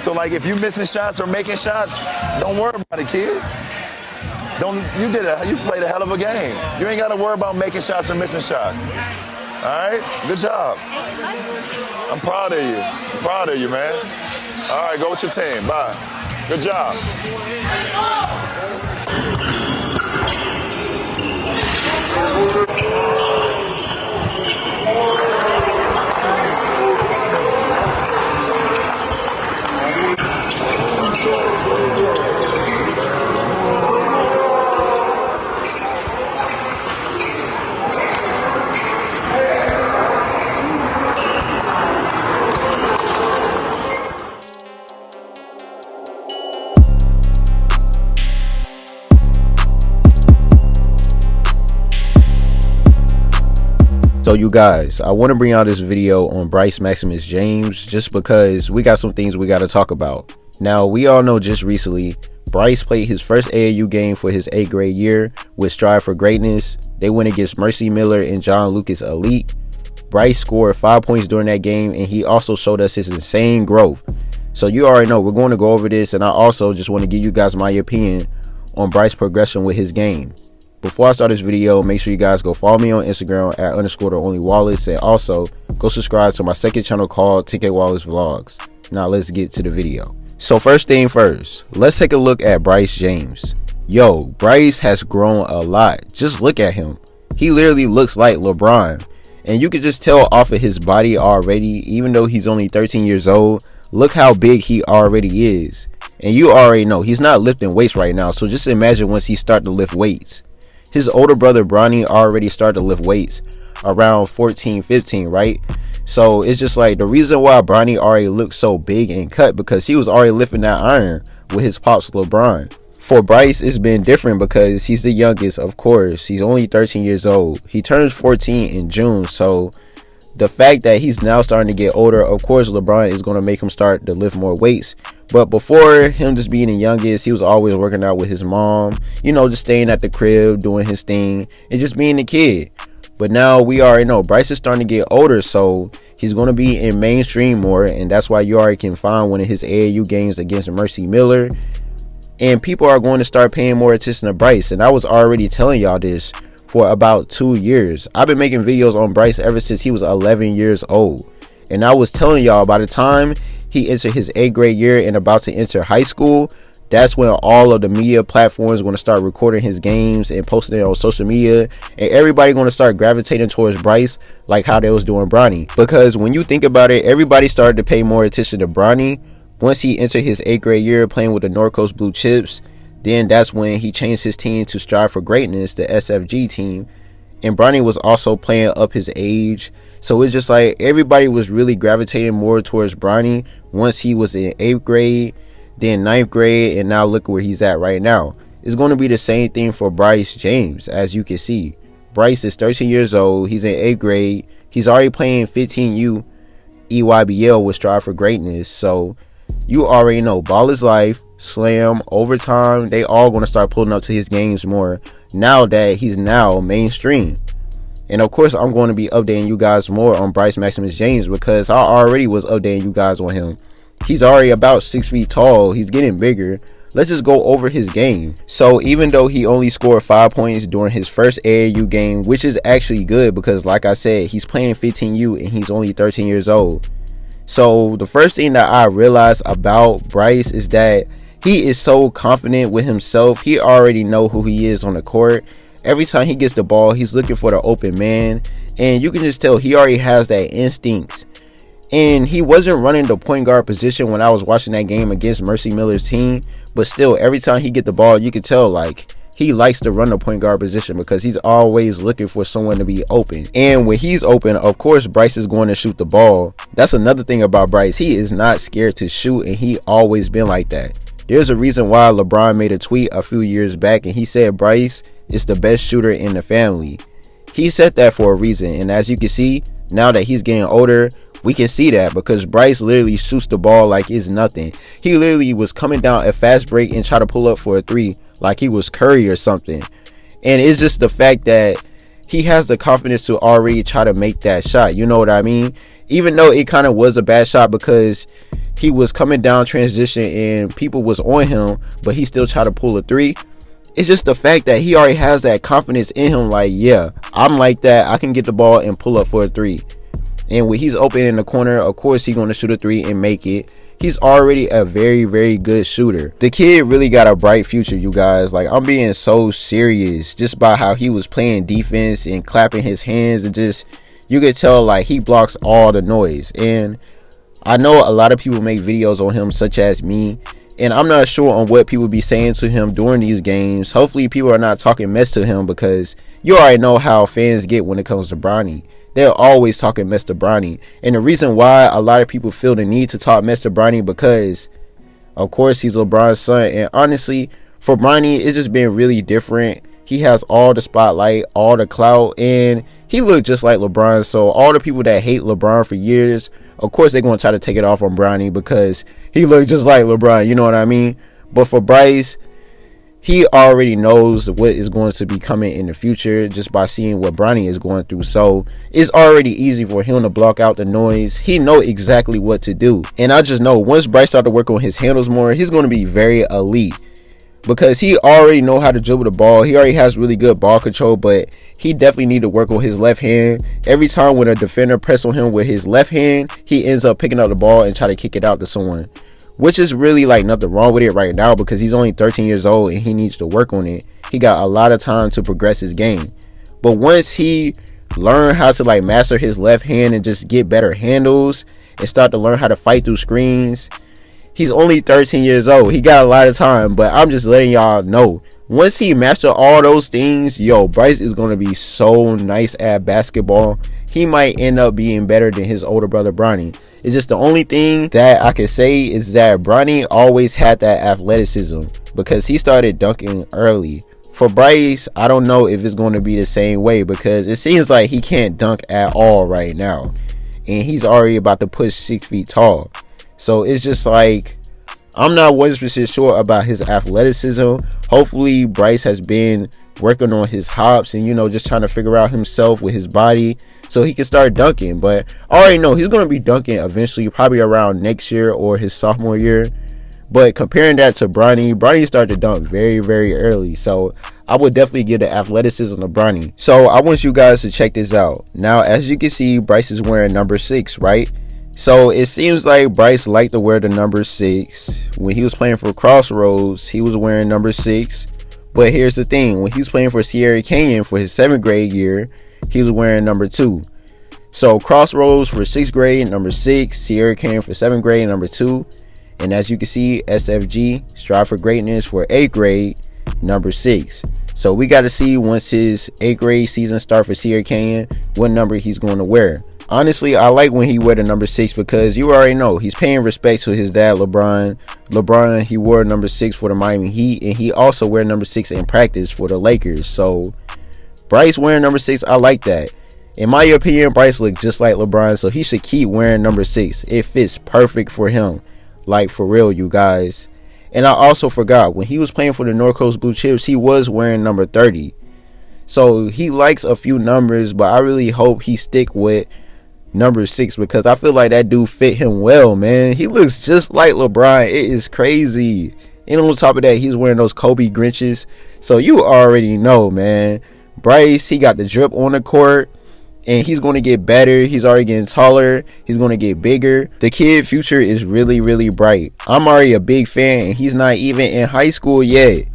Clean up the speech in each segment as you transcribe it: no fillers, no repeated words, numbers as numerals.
So like if you missing shots or making shots, don't worry about it, kid. You played a hell of a game. You ain't gotta worry about making shots or missing shots. All right, good job. I'm proud of you. I'm proud of you, man. All right, go with your team. Bye. Good job. So you guys, I want to bring out this video on Bryce Maximus James just because we got some things we got to talk about. Now, we all know just recently, Bryce played his first AAU game for his 8th grade year with Strive for Greatness. They went against Mercy Miller and John Lucas Elite. Bryce scored 5 points during that game, and he also showed us his insane growth. So you already know we're going to go over this, and I also just want to give you guys my opinion on Bryce's progression with his game. Before I start this video, make sure you guys go follow me on Instagram at _theonlywallace, and also go subscribe to my second channel called TK Wallace Vlogs. Now let's get to the video. So first thing first, let's take a look at Bryce James. Yo, Bryce has grown a lot. Just look at him. He literally looks like LeBron, and you can just tell off of his body already. Even though he's only 13 years old, look how big he already is. And you already know he's not lifting weights right now, so just imagine once he start to lift weights. His older brother Bronny already started to lift weights around 14, 15, right? So it's just like the reason why Bronny already looked so big and cut, because he was already lifting that iron with his pops LeBron. For Bryce, it's been different because he's the youngest, of course. He's only 13 years old. He turns 14 in June, so the fact that he's now starting to get older, of course LeBron is going to make him start to lift more weights. But before him just being the youngest, he was always working out with his mom, you know, just staying at the crib, doing his thing, and just being a kid. But now we already know Bryce is starting to get older, so he's going to be in mainstream more, and that's why you already can find one of his AAU games against Mercy Miller. And people are going to start paying more attention to Bryce, and I was already telling y'all this for about 2 years. I've been making videos on Bryce ever since he was 11 years old, and I was telling y'all by the time he entered his 8th grade year and about to enter high school, that's when all of the media platforms are going to start recording his games and posting it on social media, and everybody going to start gravitating towards Bryce like how they was doing Bronny. Because when you think about it, everybody started to pay more attention to Bronny once he entered his 8th grade year playing with the North Coast Blue Chips. Then that's when he changed his team to Strive for Greatness, the SFG team, and Bronny was also playing up his age. So it's just like everybody was really gravitating more towards Bronny once he was in 8th grade, then 9th grade, and now look where he's at right now. It's going to be the same thing for Bryce James. As you can see, Bryce is 13 years old. He's in 8th grade. He's already playing 15U EYBL with Strive for Greatness. So you already know Ball is Life, Slam, Overtime, they all going to start pulling up to his games more now that he's now mainstream. And of course, I'm going to be updating you guys more on Bryce Maximus James because I already was updating you guys on him. He's already about 6 feet tall. He's getting bigger. Let's just go over his game. So even though he only scored 5 points during his first AAU game, which is actually good because like I said, he's playing 15U and he's only 13 years old. So the first thing that I realized about Bryce is that he is so confident with himself. He already know who he is on the court. Every time he gets the ball, he's looking for the open man, and you can just tell he already has that instincts. And he wasn't running the point guard position when I was watching that game against Mercy Miller's team, but still every time he get the ball, you can tell like he likes to run the point guard position because he's always looking for someone to be open. And when he's open, of course Bryce is going to shoot the ball. That's another thing about Bryce. He is not scared to shoot, and he always been like that. There's a reason why LeBron made a tweet a few years back and he said Bryce is the best shooter in the family. He said that for a reason, and as you can see, now that he's getting older, we can see that because Bryce literally shoots the ball like it's nothing. He literally was coming down a fast break and try to pull up for a three like he was Curry or something. And it's just the fact that he has the confidence to already try to make that shot. You know what I mean? Even though it kind of was a bad shot because he was coming down transition and people was on him, but he still tried to pull a three. It's just the fact that he already has that confidence in him. Like, yeah, I'm like that. I can get the ball and pull up for a three. And when he's open in the corner, of course he's going to shoot a three and make it. He's already a very, very good shooter. The kid really got a bright future, you guys. Like, I'm being so serious just by how he was playing defense and clapping his hands, and just, you could tell like he blocks all the noise. And I know a lot of people make videos on him, such as me, and I'm not sure on what people be saying to him during these games. Hopefully people are not talking mess to him, because you already know how fans get when it comes to Bronny. They're always talking mess to Bronny. And the reason why a lot of people feel the need to talk mess to Bronny, because of course he's LeBron's son. And honestly, for Bronny, it's just been really different. He has all the spotlight, all the clout, and he looked just like LeBron. So all the people that hate LeBron for years, of course they're going to try to take it off on Bronny because he looked just like LeBron, you know what I mean? But for Bryce, he already knows what is going to be coming in the future just by seeing what Bronny is going through. So it's already easy for him to block out the noise. He know exactly what to do. And I just know once Bryce started to work on his handles more, he's going to be very elite, because he already know how to dribble the ball. He already has really good ball control, but he definitely need to work on his left hand. Every time when a defender press on him with his left hand, he ends up picking up the ball and try to kick it out to someone, which is really like nothing wrong with it right now, because he's only 13 years old and he needs to work on it. He got a lot of time to progress his game. But once he learn how to like master his left hand and just get better handles and start to learn how to fight through screens, he's only 13 years old. He got a lot of time, but I'm just letting y'all know, once he master all those things, yo, Bryce is going to be so nice at basketball. He might end up being better than his older brother Bronny. It's just the only thing that I can say is that Bronny always had that athleticism, because he started dunking early. For Bryce, I don't know if it's going to be the same way, because it seems like he can't dunk at all right now, and he's already about to push 6 feet tall. So it's just like, I'm not 100% sure about his athleticism. Hopefully Bryce has been working on his hops and, you know, just trying to figure out himself with his body so he can start dunking. But I already know he's going to be dunking eventually, probably around next year or his sophomore year. But comparing that to Bronny started to dunk very, very early. So I would definitely give the athleticism to Bronny. So I want you guys to check this out. Now, as you can see, Bryce is wearing number 6, right? So it seems like Bryce liked to wear the number 6. When he was playing for Crossroads, he was wearing number 6. But here's the thing. When he was playing for Sierra Canyon for his 7th grade year, he was wearing number 2. So Crossroads for 6th grade, number 6. Sierra Canyon for 7th grade, number 2. And as you can see, SFG, Strive for Greatness, for 8th grade, number 6. So we got to see once his 8th grade season starts for Sierra Canyon, what number he's going to wear. Honestly, I like when he wear the number 6, because you already know he's paying respect to his dad, LeBron. LeBron, he wore number 6 for the Miami Heat, and he also wear number 6 in practice for the Lakers. So Bryce wearing number 6, I like that. In my opinion, Bryce look just like LeBron, so he should keep wearing number 6. It fits perfect for him, like for real, you guys. And I also forgot, when he was playing for the North Coast Blue Chips, he was wearing number 30. So he likes a few numbers, but I really hope he stick with number 6, because I feel like that dude fit him well, man. He looks just like LeBron. It is crazy. And on top of that, he's wearing those Kobe Grinches. So you already know, man. Bryce, he got the drip on the court, and he's going to get better. He's already getting taller. He's going to get bigger. The kid future is really, really bright. I'm already a big fan, and he's not even in high school yet.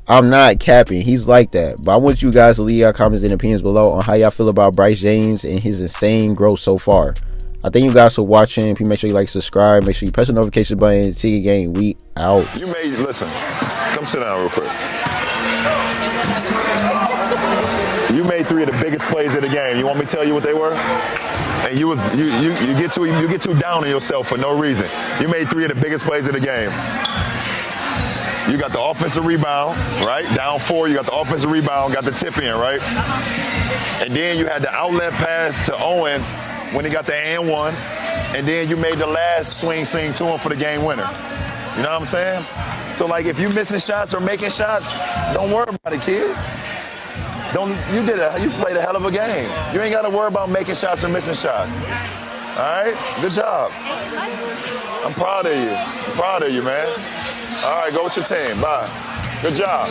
I'm not capping. He's like that. But I want you guys to leave your comments and opinions below on how y'all feel about Bryce James and his insane growth so far. I thank you guys for watching. Please make sure you like, subscribe. Make sure you press the notification button. See you again. We out. Listen, come sit down real quick. You made 3 of the biggest plays of the game. You want me to tell you what they were? And you get too down on yourself for no reason. You made 3 of the biggest plays of the game. You got the offensive rebound, right? Down 4, you got the offensive rebound, got the tip in, right? And then you had the outlet pass to Owen when he got the and 1. And then you made the last swing to him for the game winner. You know what I'm saying? So, like, if you're missing shots or making shots, don't worry about it, kid. You played a hell of a game. You ain't got to worry about making shots or missing shots. All right, good job. I'm proud of you. I'm proud of you, man. All right, go with your team. Bye. Good job.